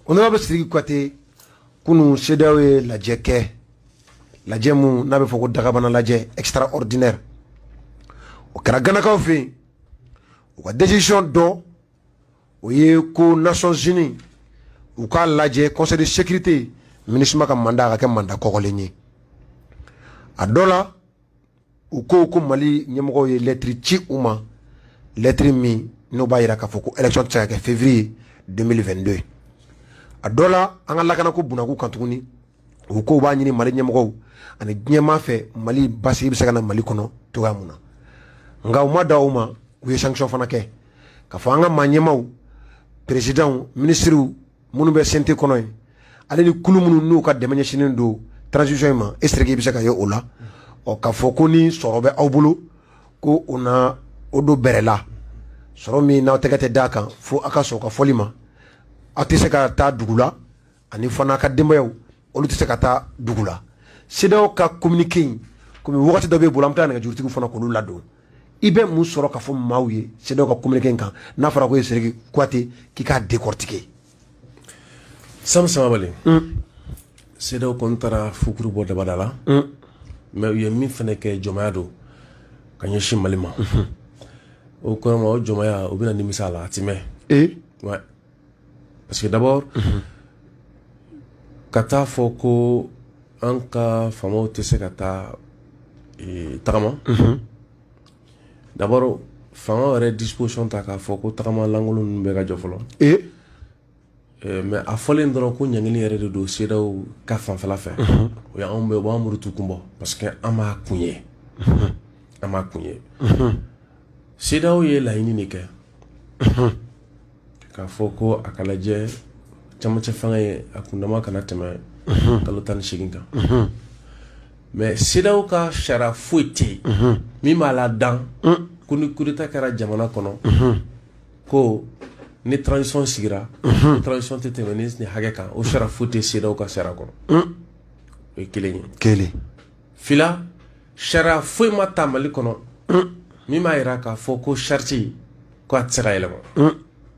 honorable Sidiki Kouyaté kunu CEDEAO ye lajɛ kɛ lajɛ mun n'a bɛ fɔ ko dagabana lajɛ extraordinaire o kɛra Ganakaw fɛ yen u ka décision dɔ o ye ko Nations Unies u k'a lajɛ Conseil de sécurité MINUSMA ka mandat ka kɛ mandat kɔkɔlen ye a dɔ la u ko Mali ɲɛmɔgɔw ye lettre ci u ma lettre min n'o b'a jira k'a fɔ ko élection tɛ se ka kɛ février 2022 a dɔ la an ka lakana ko bunakun kan tuguni u ko b'a ɲini Mali ɲɛmɔgɔw ani diɲɛma fɛ Mali basigi bɛ se ka na Mali kɔnɔ cogoya mun na nka u ma da o ma u ye sanction fana kɛ k'a fɔ an ka maa ɲɛmaw présidents ministres minnu bɛ CNT kɔnɔ yen ale ni kulu minnu n'u ka dɛmɛ ɲɛsinnen don transition in ma est ce que i bɛ se ka ye o la k'a fɔ ko ni sɔrɔ bɛ aw bolo ko o na o don bɛrɛ la sɔrɔ min n'aw tɛgɛ tɛ d'a kan fo aw ka sɔn ka fɔli ma aw tɛ se ka taa dugu la ani fana a ka denbayaw olu tɛ se ka taa dugu la CEDEAO ka communiqué in komi wagati dɔ bɛ bolo an bɛ taa nɛgɛjurutigiw fana k'olu ladon i bɛ mun sɔrɔ ka fɔ maaw ye CEDEAO ka communiqué in kan n'a fɔra ko ye Sidiki Kouyaté k'i k'a décortiquer. Sam Samabali CEDEAO kɔni taara fukuru bɔ dabada la mais u ye min fana kɛ jɔnmaya don ka ɲɛsin Mali ma o kɔrɔ ma o jɔnmaya o bɛna nimisa la a ti mɛn ouais parce que d'abord ka taa fɔ ko an ka faamaw tɛ se ka taa tagama d'abord fanga yɛrɛ disposition ta k'a fɔ ko tagama lankolon ninnu bɛɛ ka jɔ fɔlɔ mais a fɔlen dɔrɔn ko ɲangili yɛrɛ de don CEDEAO ka fanfɛla fɛ o y'anw bɛɛ u b'an murutu kun bɔ parce que an m'a kun ye an m'a kun ye CEDEAO ye laɲini de kɛ k'a fɔ ko a ka lajɛ camancɛ fanga ye a kundama kana tɛmɛ kalo 18 kan mais CEDEAO ka sariya foyi tɛ yen min b'a la dan ko ni coup d'état kɛra jamana kɔnɔ ko ni transition sigira transition tɛ tɛmɛ ni hakɛ kan o sariya foyi tɛ CEDEAO ka sariya kɔnɔ o ye kelen ye fila sariya foyi ma ta Mali kɔnɔ min b'a jira k'a fɔ ko charte ko a tɛ se ka yɛlɛma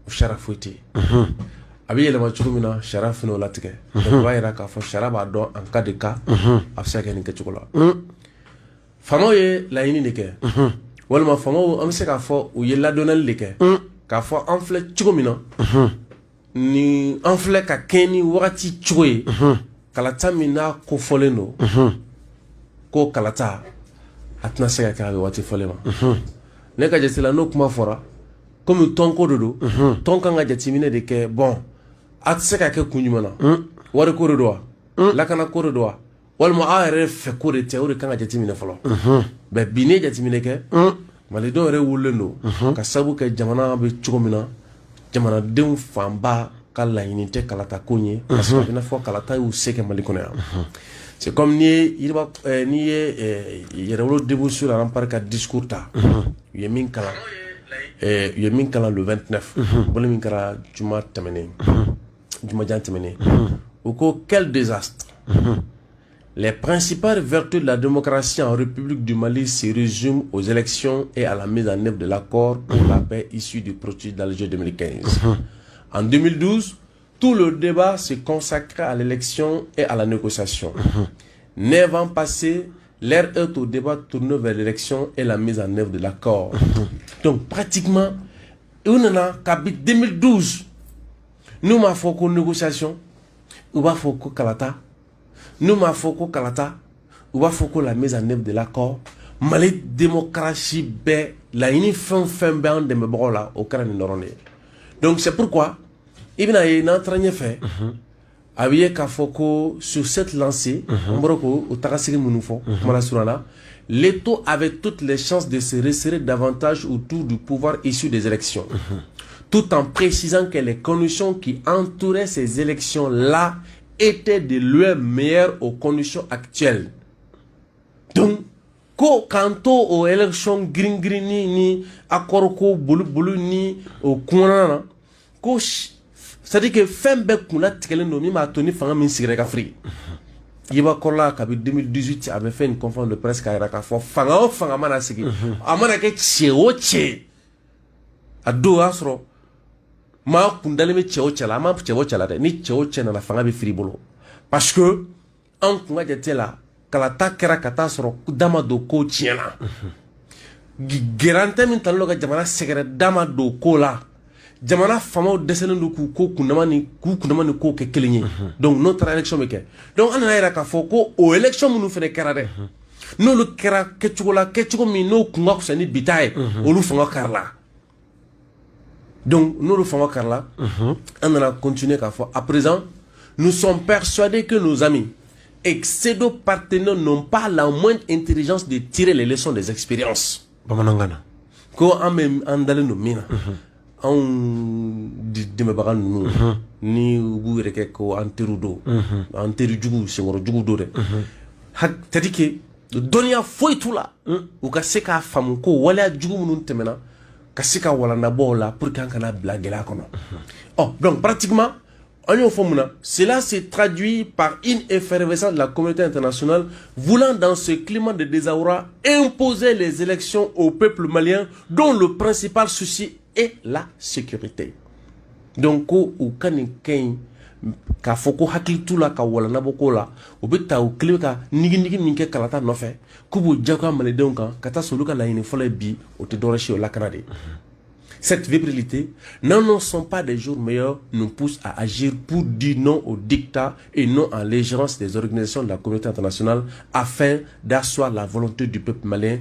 o sariya foyi tɛ yen a bɛ yɛlɛma cogo min na sariya fana o latigɛ o b'a jira k'a fɔ sariya b'a dɔn en cas de cas a bɛ se ka kɛ nin kɛcogo la faamaw ye laɲini de kɛ walima faamaw an bɛ se k'a fɔ u ye ladɔnnali de kɛ k'a fɔ an filɛ cogo min na ni an filɛ ka kɛ ni wagati cogo ye kalata min n'a kofɔlen don ko kalata a tɛna se ka kɛ a bɛ waati fɔlen ma ne ka jate la n'o kuma fɔra komi tɔnko de don tɔn kan ka jateminɛ de kɛ bon a tɛ se ka kɛ kun jumɛn na wari ko de don wa lakana ko de don wa walima aw yɛrɛ fɛ ko de tɛ o de kan ka jateminɛ fɔlɔ mais bi ne jateminɛ kɛ malidenw yɛrɛ wololen don ka sabu kɛ jamana bɛ cogo min na jamanadenw fanba ka laɲini tɛ kalata ko ye parce que a bɛ n'a fɔ kalata y'u se kɛ Mali kɔnɔ yan c'est comme n'i ye yɛrɛwolo débouché la an ka discours ta u ye min kalan le 29 bolo min kɛra jumajan tɛmɛnen u ko quel désastre. Les principales vertus de la démocratie en République du Mali se résument aux élections et à la mise en œuvre de l'accord pour la paix issu du processus d'Alger 2015. En 2012, tout le débat se consacrait à l'élection et à la négociation. 9 ans passés, l'ère est au débat tourné vers l'élection et la mise en œuvre de l'accord. Donc pratiquement, on a qu'après 2012, nous m'avons fait une négociation, nous m'avons fait une kalata. Nous m'a fait ko kalata ou va faut la mise en œuvre de l'accord Mali démocratie be la ini fin be en dembe là au Canada norondé. Donc c'est pourquoi il a une entraîne fait abiye ka foko sur cette lancée mbroko au takasiri munufo mala surana l'État avait toutes les chances de se resserrer davantage autour du pouvoir issu des élections tout en précisant que les conditions qui entouraient ces élections là était de loin meilleur aux conditions actuelles. Donc, quant aux élections green ni accord ko bulu ni au courant, c'est-à-dire que fin bec qu'on a tiré le nom, m'a tenu fanga min sigre kafri. Iba Kola kabi 2018 avait fait une conférence de presse à fanga mana sigi. Amana ke tche a do asro. ma kundale me cɛw cɛla ma cɛw cɛla dɛ ni cɛw cɛ nana fanga bɛ firi bolo parce que an kun ka jate la kalata kɛra ka taa sɔrɔ dama don ko tiɲɛna gɛrɛntɛ min talen don ka jamana sɛgɛrɛ dama don ko la jamana faamaw dɛsɛlen don k'u kundama ni ko kɛ kelen ye donc n'o taara élection bɛ kɛ donc an nana yira k'a fɔ ko o élection minnu fana kɛra dɛ n'olu kɛra kɛcogo la kɛcogo min n'o kun ka fisa ni bi ta ye olu fanga karila donc n'olu fanga karila an nana continuer k'a fɔ à présent nous sommes persuadés que nos amis et ces deux partenaires n'ont pas la moindre intelligence de tirer les leçons des expériences bamanangana ko an bɛ an dalen don min na anw dɛmɛbaga ninnu ni u b'u yɛrɛ kɛ ko an teriw don an teri jugu senkɔrɔ jugu don dɛ c'est-à-dire que dɔnniya foyi t'u la u ka se k'a faamu ko waleya jugu minnu tɛmɛna ka se ka walanda bɔ o la pour que an kana bila gɛlɛya kɔnɔ donc pratiquement an y'o fɔ mun na cela se traduit par une effervescence de la communauté internationale voulant dans ce climat de désarroi imposer les élections au peuple malien dont le principal souci est la sécurité donc ko u ka nin kɛ k'a fɔ ko hakili t'u la ka walanda bɔ ko la u bɛ taa u kile ka nigi min kɛ kalata nɔfɛ k'u b'o jagoya malidenw kan ka taa sɔrɔ olu ka laɲini fɔlɔ ye bi o tɛ dɔwɛrɛ si o lakana de cette fébrilité n'annonçant pas des jours meilleurs nous pousse à agir pour dire non au dictat et non à l'ingérence des organisations de la communauté internationale afin d'asseoir la volonté du peuple malien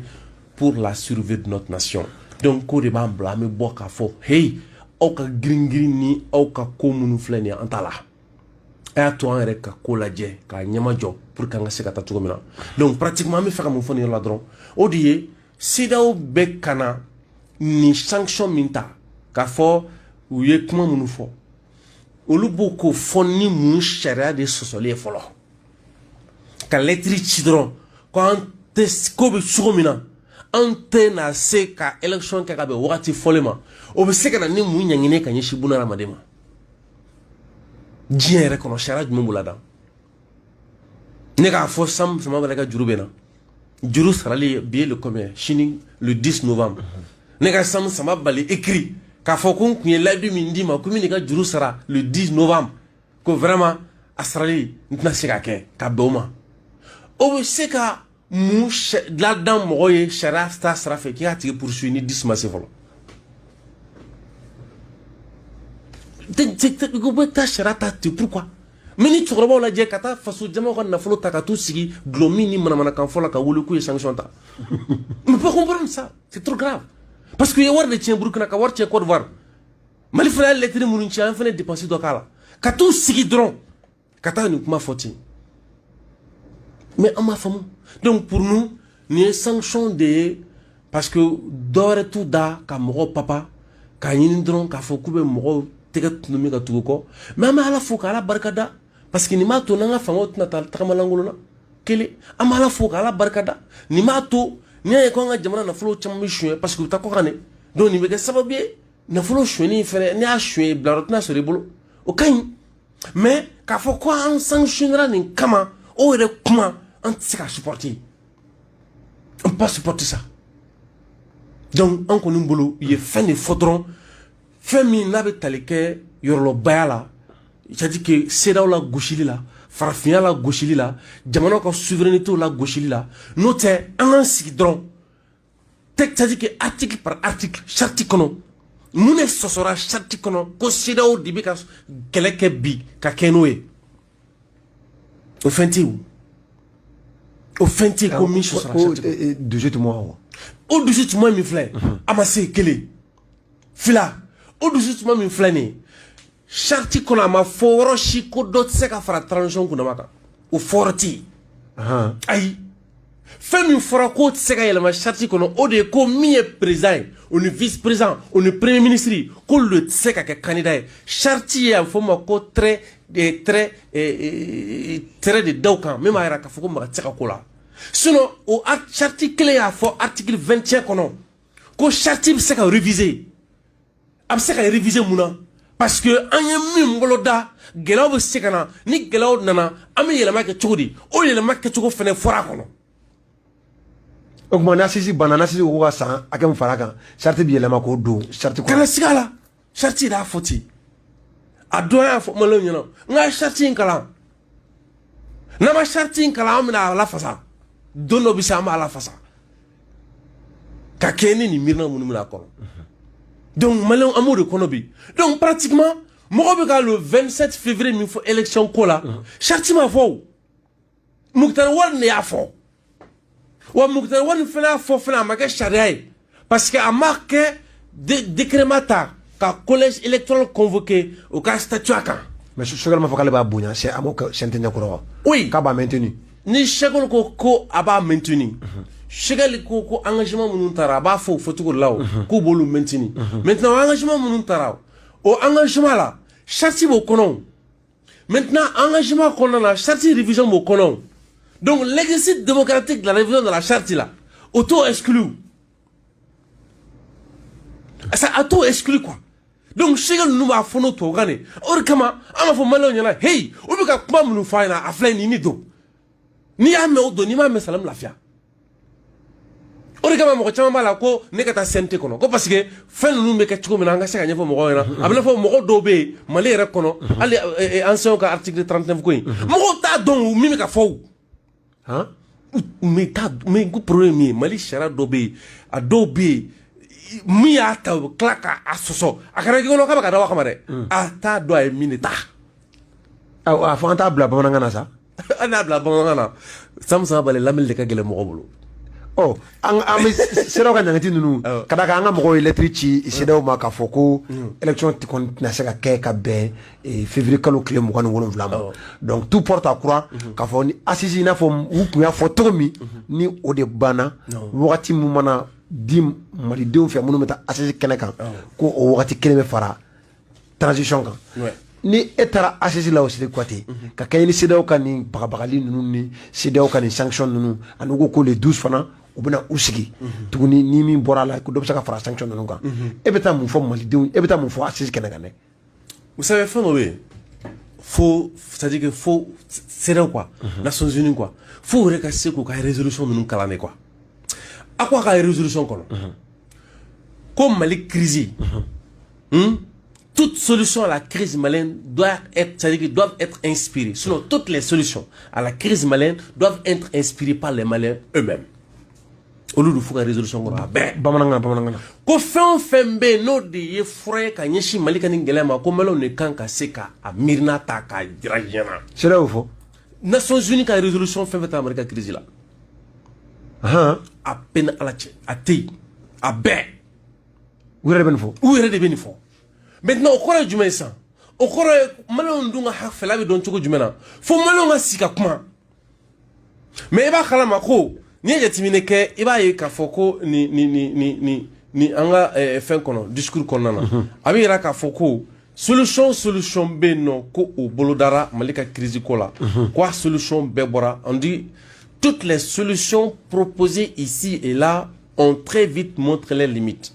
pour la survie de notre nation donc ko de b'an bila an bɛ bɔ k'a fɔ hey aw ka girin ni aw ka ko minnu filɛ nin ye an ta la a y'a to an yɛrɛ ka ko lajɛ k'a ɲɛma jɔ pour que an ka se ka taa cogo min na donc pratiquement an bɛ fɛ ka mun fɔ nin yɔrɔ la dɔrɔn o de ye CEDEAO bɛ ka na ni sanction min ta k'a fɔ u ye kuma minnu fɔ olu b'o ko fɔ ni mun sariya de sɔsɔli ye fɔlɔ ka lɛtiri ci dɔrɔn ko an tɛ ko bɛ cogo min na an tɛ na se ka élection kɛ ka bɛn wagati fɔlen ma o bɛ se ka na ni mun ɲangini ka ɲɛsin buna hadamaden ma diɲɛ yɛrɛ kɔnɔ sariya jumɛn b'o la dan ne k'a fɔ Sam Samaba ka juru bɛ na juru sarali bi ye le combien sini le 10 novembre ne ka Sam Samaba écrit k'a fɔ ko n kun ye layidu min d'i ma ko min de ka juru sara le 10 novembre ko vraiment a sarali n tɛna se ka kɛ ka bɛn o ma o bɛ se ka mun ladan mɔgɔ ye sariya ta sira fɛ k'i k'a tigi poursuivre ni 10 ma se fɔlɔ u bɛ taa sariya ta ten pourquoi mais ni cɛkɔrɔbaw lajɛ ka taa faso jamaw ka nafolo ta ka t'u sigi dulɔ min ni manamanakan fɔ la ka wele k'u ye sanction ta mais pas comprendre ça c'est trop grave parce que u ye wari de tiɲɛ Burukina ka wari tiɲɛ Côte d'Ivoire Mali fana ye lɛtiri minnu ci an fana dépense dɔ k'a la ka t'u sigi dɔrɔn ka taa nin kuma fɔ ten mais an m'a faamu donc pour nous nin ye sanction de ye parce que dɔwɛrɛ t'u da ka mɔgɔw papa k'a ɲini dɔrɔn k'a fɔ k'u bɛ mɔgɔw tɛgɛ tunu min ka tugu kɔ mais an bɛ Ala fo k'Ala barika da parce que nin b'a to n'an ka fangaw tɛna taa tagamalankolon na kelen an bɛ Ala fo k'Ala barika da nin b'a to n'i y'a ye ko an ka jamana nafolo caman bɛ suɲɛ parce que u bɛ taa kɔkan de donc nin bɛ kɛ sababu ye nafolo suɲɛni fɛnɛ n'i y'a suɲɛ bilayɔrɔ tɛna sɔrɔ i bolo o ka ɲi mais k'a fɔ ko an sanctionnera nin kama o yɛrɛ kuma an tɛ se ka supporter on peut pas supporter ça donc an kɔni bolo u ye fɛn de fɔ dɔrɔn fɛn min n'a bɛ tali kɛ yɔrɔlɔbaya la c'est-à-dire que CEDEAO la gosili la farafinya la gosili la jamanaw ka souveraineté la gosili la n'o tɛ an k'an sigi dɔrɔn c'est-à-dire que article par article charte kɔnɔ mun de sɔsɔra charte kɔnɔ ko CEDEAO de bɛ ka kɛlɛ kɛ bi ka kɛ n'o ye o fɛn tɛ yen o fɛn tɛ yen ko min sɔsɔra charte kɔnɔ dusu tuma wa o dusu tuma min filɛ a ma se kelen fila o dusu tuma min filɛ nin ye charte kɔnɔ a ma fɔ yɔrɔ si ko dɔ tɛ se ka fara transition kunnama kan o fɔra tɛ yen ayi fɛn min fɔra k'o tɛ se ka yɛlɛma charte kɔnɔ o de ye ko min ye président ye o ni vice président o ni premier ministre k'olu tɛ se ka kɛ candidat ye charte ye a bɛ fɔ o ma ko trait de daw kan min b'a jira k'a fɔ ko maga tɛ se ka ko la sinon o charte kelen y'a fɔ article 21 kɔnɔ ko charte bɛ se ka réviser a bɛ se ka réviser mun na parce que an ye min bolo da gɛlɛyaw bɛ se ka na ni gɛlɛyaw nana an bɛ yɛlɛma kɛ cogo di o yɛlɛma kɛcogo fana fɔra a kɔnɔ o tuma n'asisi banna n'asisi ko ka san hakɛ min fara a kan charte bɛ yɛlɛma k'o don charte kɔnɔ kana siga a la charte yɛrɛ y'a fɔ ten a dɔ y'a fɔ malo ɲɛna n ka charte in kalan n'a ma charte in kalan an bɛna a lafasa don dɔ bɛ se an b'a lafasa ka kɛ ni nin miirina minnu bɛna a kɔnɔ donc maliyɛnw an b'o de kɔnɔ bi donc pratiquement mɔgɔ bɛ ka le 27 février min fɔ élection ko la charte ma fɔ o Muktar Wade de y'a fɔ wa Muktar Wade fana y'a fɔ fana a ma kɛ sariya ye parce que a ma kɛ décrément ta ka collège électoral convoqué au cas statut a kan. mais Choguel ma fɔ k'ale b'a bonya c'est a m'o kɛ CNT ɲɛkɔrɔ wa. oui k'a b'a maintenu. ni Choguel ko a b'a maintenu Choguel ko engagement minnu taara a b'a fɔ o fɔcogo de la o k'u b'olu maintenu maintenant engagement minnu taara o engagement la charte b'o kɔnɔ maintenant engagement kɔnɔna na charte révision b'o kɔnɔ donc l'exercice démocratique de la révision de la charte là auto exclu ça auto exclu quoi. donc Choguel ninnu b'a fɔ n'o tubabukan de o de kama an b'a fɔ maliyɛnw ɲɛna hey o bɛ ka kuma minnu fɔ a ɲɛna a filɛ nin ni don n'i y'a mɛn o don n'i m'a mɛn salamu lafiya o de kama mɔgɔ caman b'a la ko ne ka taa CNT kɔnɔ ko parce que fɛn ninnu bɛ kɛ cogo min na an ka se ka ɲɛfɔ mɔgɔw ɲɛna a bɛ n'a fɔ mɔgɔ dɔw bɛ yen Mali yɛrɛ kɔnɔ hali anciens ka article 39 ko in mɔgɔw t'a dɔn min bɛ ka fɔ o mais ko problème min ye Mali sariya dɔw bɛ yen a dɔw bɛ yen min y'a ta o bɛ tila k'a sɔsɔ a kɛra k'i kɔnɔ k'a bɛ ka dabɔ a kama dɛ a t'a dɔn a ye min de ta a fɔ an t'a bila bamanankan na sa. an n'a bila bamanankan na Samusa Bale lamɛnni de ka gɛlɛn mɔgɔ bolo. an bɛ CEDEAO ka ɲangati ninnu ka d'a kan an ka mɔgɔw ye lettre ci CEDEAO ma k'a fɔ ko élection kɔni tɛna se ka kɛ ka bɛn février kalo tile 27 ma donc tout porte à croire k'a fɔ ni assise i n'a fɔ u tun y'a fɔ cogo min ni o de banna wagati min mana di malidenw fɛ minnu bɛ taa assise kɛnɛ kan ko o wagati kelen bɛ fara transition kan. ni e taara assise la o siri quoi ten ka kɛ ni CEDEAO ka nin bagabagali ninnu ni CEDEAO ka nin sanction ninnu ani ko les 12 fana u bɛna u sigi tuguni ni min bɔra a la ko dɔ bɛ se ka fara sanction ninnu kan e bɛ taa mun fɔ malidenw e bɛ taa mun fɔ assise kɛnɛ kan dɛ. vous savez fɛn dɔ bɛ yen fo c'est-à-dire que fo CEDEAO quoi Nations Unies quoi fo yɛrɛ ka se k'u ka résolution ninnu kalan de quoi a ko a ka résolution kɔnɔ ko Mali crise toute solution à la crise malienne doit être, c'est-à-dire qu'ils doivent être inspirés. Sinon, toutes les solutions à la crise malienne doivent être inspirées par les Maliens eux-mêmes. Au lieu de faire une résolution, bamananga. Ko fɛn bɛ n'o de ye fura ye ka ɲɛsin Mali ka nin gɛlɛya ma ko Maliens de kan ka se ka a miirina ta k'a jira diɲɛ na. CEDEAO fɔ. Nations Unies ka résolution fɛn ta Mali ka crise la. A peine ala cɛ a tɛ yen a bɛɛ. U yɛrɛ de bɛ nin fɔ. U yɛrɛ de bɛ nin fɔ. maintenant o kɔrɔ ye jumɛn ye sisan o kɔrɔ ye maliyɛnw dun ka fɛla bɛ dɔn cogo jumɛn na fo maliyɛnw ka sigi ka kuma mais i b'a kalama ko n'i ye jateminɛ kɛ i b'a ye k'a fɔ ko ni an ka fɛn kɔnɔ discours kɔnɔna na a bɛ yira k'a fɔ ko solution bɛ yen nɔ ko o bolodara Mali ka crise ko la ko a solution bɛɛ bɔra on dit toutes les solutions proposées ici et là ont très vite montré les limites.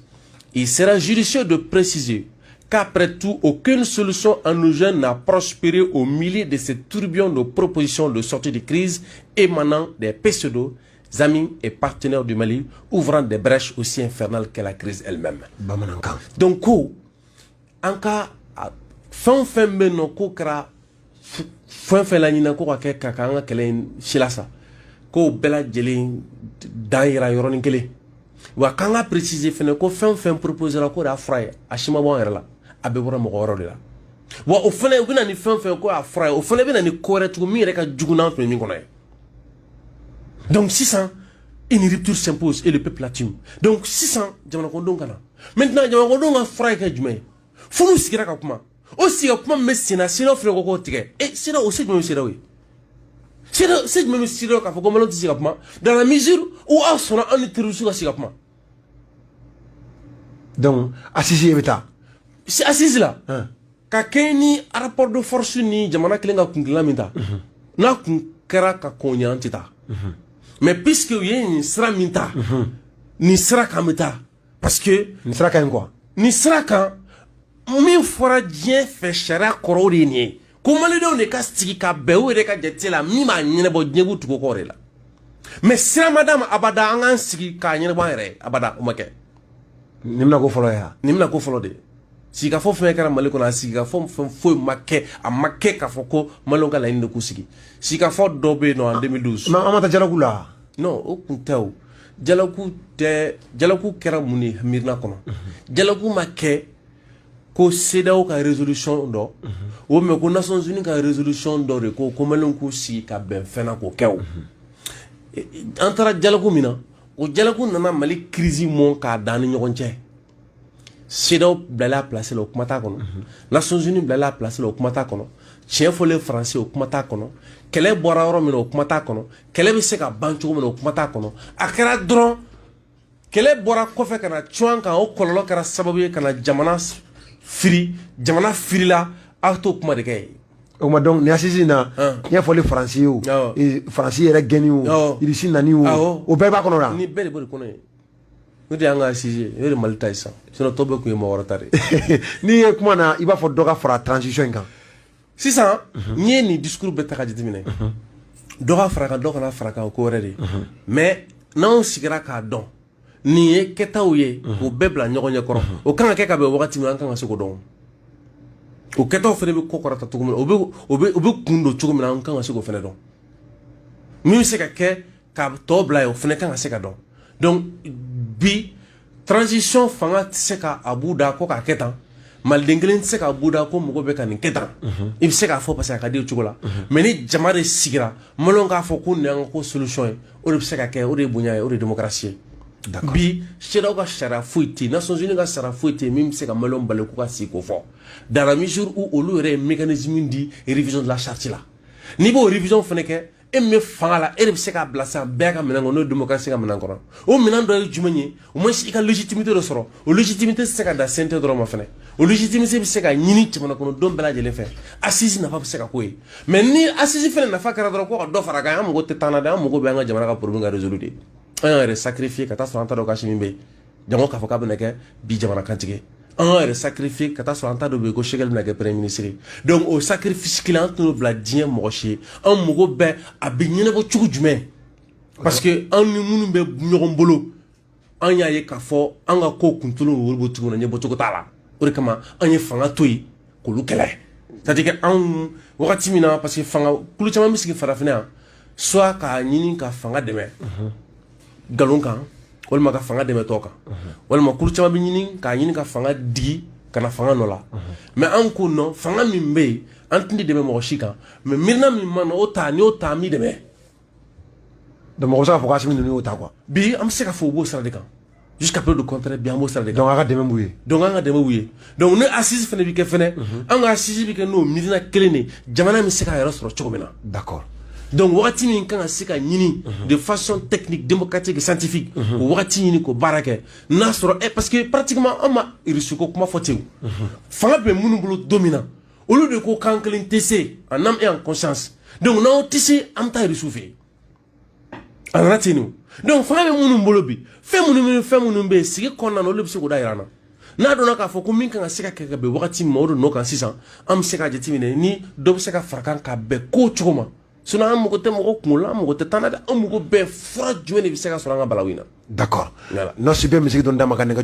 Il sera judicieux de préciser qu'après tout, aucune solution endogène n'a prospéré au milieu de ces tourbillons de propositions de sortie de crise émanant des pseudo amis et partenaires du Mali, ouvrant des brèches aussi infernales que la crise elle-même. Donc, en cas, fin beno ko kra fin la nyina ko ka ka nga kelen shilasa ko bela jeli daira yoroni kele wa kanga préciser fene ko fin proposer la ko da fray a shima bon la abe bora mo goro de la wa o fene bina ni fin ko a fray o fene bina ni correct ko mi reka juguna to mi kono donc 600 une rupture s'impose et le peuple l'attend donc 600 jamana ko don kana maintenant jamana ko don fray ka jume funu sigira ka kuma o siga kuma mesina sino frère ko tige et sino aussi me sira oui c'est même sira ka ko malo siga kuma dans la mesure où a sona en terrorisme ka siga kuma donc assisi ebita si assisi la ka keni rapport de force ni jamana kelenga kunkila minta na kun kera ka konya antita mais puisque y a une sera minta ni sera kamita parce que ni sera kan quoi ni sera kan min fɔra diɲɛ fɛ sariya kɔrɔw de ye nin ye ko malidenw de ka sigi ka bɛn u yɛrɛ ka jate la min b'a ɲɛnabɔ diɲɛko tugu kɔ de la mais sira ma d'a ma abada an k'an sigi k'a ɲɛnabɔ an yɛrɛ abada o ma kɛ nin bɛna ko fɔlɔ ye nin bɛna ko fɔlɔ de si ka fɔ fɛn kɛra Mali kɔnɔ a sigi ka fɔ fɛn foyi ma kɛ a ma kɛ k'a fɔ ko Maliens ka laɲini de k'u sigi si ka fɔ dɔ bɛ yen nɔ en 2012 mais an ma taa dialogue la non o kun tɛ o dialogue kɛra mun de miirina kɔnɔ dialogue ma kɛ ko CEDEAO ka résolution dɔ o mais ko Nations Unies ka résolution dɔ de ko Maliens k'u sigi ka bɛn fɛn na k'o kɛ o an taara dialogue min na o dialogue nana Mali crise mɔn k'a dan ni ɲɔgɔn cɛ CEDEAO bilala place la o kuma t'a kɔnɔ Nations Unies bilala place la o kuma t'a kɔnɔ tiɲɛ fɔlen Français o kuma t'a kɔnɔ kɛlɛ bɔra yɔrɔ min na o kuma t'a kɔnɔ kɛlɛ bɛ se ka ban cogo min na o kuma t'a kɔnɔ a kɛra dɔrɔn kɛlɛ bɔra kɔfɛ ka na cun kan o kɔlɔlɔ kɛra sababu ye ka na jamana firila aw t'o kuma de kɛ ye o ma donc ni assise na tiɲɛ fɔlen Faransi o Faransi yɛrɛ gɛnni o Irisi nani o o bɛɛ b'a kɔnɔ la ni bɛɛ de b'o de kɔnɔ ye o de y'an ka assise o de Mali ta ye sisan sinon tɔ bɛɛ kun ye mɔgɔ wɛrɛ ta de n'i ye kuma na i b'a fɔ dɔ ka fara transition in kan sisan n'i ye nin discours bɛɛ ta ka jateminɛ dɔ ka fara kan dɔ kana fara kan o ko wɛrɛ de mais n'anw sigira k'a dɔn nin ye kɛtaw ye k'o bɛɛ bila ɲɔgɔn ɲɛ kɔrɔ o kan ka kɛ ka bɛn wagati min an kan ka se k'o dɔn o kɛtaw fana bɛ ko kɔrɔta cogo min na o bɛ kun don cogo min na an kan ka se k'o fana dɔn min bɛ se ka kɛ ka tɔ bila ye o fana kan ka se ka dɔn donc bi transition fanga tɛ se ka a b'u da ko k'a kɛ tan maliden kelen tɛ se ka b'u da ko mɔgɔ bɛ ka nin kɛ tan i bɛ se k'a fɔ parce que a ka di o cogo la mais ni jama de sigira Maliens k'a fɔ ko nin y'an ka ko solution ye o de bɛ se ka kɛ o de ye bonya ye o de ye démocratie ye bi CEDEAO ka sariya foyi tɛ yen Nations Unies ka sariya foyi tɛ yen min bɛ se ka Maliens bali k'u ka sigi k'o fɔ dans la mesure où olu yɛrɛ ye mécanisme di révision de la charte la n'i b'o révision fana kɛ e min bɛ fanga la e de bɛ se k'a bila sisan bɛɛ ka minɛn kɔnɔ n'o ye démocratie ka minɛn kɔnɔ o minɛn dɔ ye jumɛn ye au moins i ka légitimité dɔ sɔrɔ o légitimité tɛ se ka da CNT dɔrɔn ma fana o légitimité bɛ se ka ɲini jamana kɔnɔdenw bɛɛ lajɛlen fɛ assise nafa bɛ se ka k'o ye mais ni assise fana nafa kɛra dɔrɔn ko ka dɔ fara a kan an mago tɛ taa na dɛ an mago bɛ an ka jamana ka problème ka résoudre de an y'an yɛrɛ sacrifier ka taa sɔrɔ an t'a dɔn kasi min bɛ yen jango k'a fɔ k'a bɛna kɛ bi jamana kantigi an y'an yɛrɛ sacrifier ka taa sɔrɔ an t'a dɔn bɛ yen ko Shekel bɛna kɛ premier ministre donc o sacrifice kelen an tɛn'o bila diɲɛ mɔgɔ si ye an mago bɛ a bɛ ɲɛnabɔ cogo jumɛn parce que an ni minnu bɛ ɲɔgɔn bolo an y'a ye k'a fɔ an ka ko kuntulu olu b'o cogo la ɲɛbɔcogo t'a la o de kama an ye fanga to yen k'olu kɛlɛ c'est à dire que anw wagati min na parce que fanga kulu caman bɛ sigi farafinna yan soit k'a ɲini ka fanga dɛmɛ nkalon kan walima ka fanga dɛmɛ tɔ kan walima kulu caman bɛ ɲini k'a ɲini ka fanga digi ka na fanga nɔ la mais an ko non fanga min bɛ yen an tɛna dɛmɛ mɔgɔ si kan mais miirina min ma na o ta n'i y'o ta an b'i dɛmɛ donc mɔgɔ bɛ se k'a fɔ ko Assimi ninnu y'o ta quoi bi an bɛ se ka fɔ u b'o sira de kan jusqu'à preuve du contraire bi an b'o sira de kan donc a ka dɛmɛ b'u ye donc an ka dɛmɛ b'u ye donc ni assise fana bɛ kɛ fɛnɛ an ka assise bɛ kɛ n'o miirina kelen de jamana bɛ se k'a yɛrɛ sɔrɔ cogo min na d'accord donc wagati min kan ka se ka ɲini de façon technique démocratique et scientifique o wagati ɲini k'o baara kɛ n'a sɔrɔ parce que pratiquement an ma Irisi ko kuma fɔ ten o fanga bɛ minnu bolo don min na olu de ko kan kelen tɛ se en âme et en conscience donc n'aw tɛ se an bɛ taa Irisiw fɛ yen a nana ten o donc fanga bɛ minnu bolo bi fɛn minnu bɛ yen sigi kɔnɔna na olu bɛ se k'o da yir'an na n'a dɔnna k'a fɔ ko min kan ka se ka kɛ ka bɛn wagati min ma o de nɔ kan sisan an bɛ se ka jateminɛ ni dɔ bɛ se ka fara kan ka bɛn ko cogo ma sinon an mago tɛ mɔgɔ kunkolo la an mago tɛ taa na dɛ an mago bɛɛ fura jumɛn de bɛ se ka sɔrɔ an ka balawu in na d'accord non si bɛ misigi dɔ d'a ma ka nɛgɛ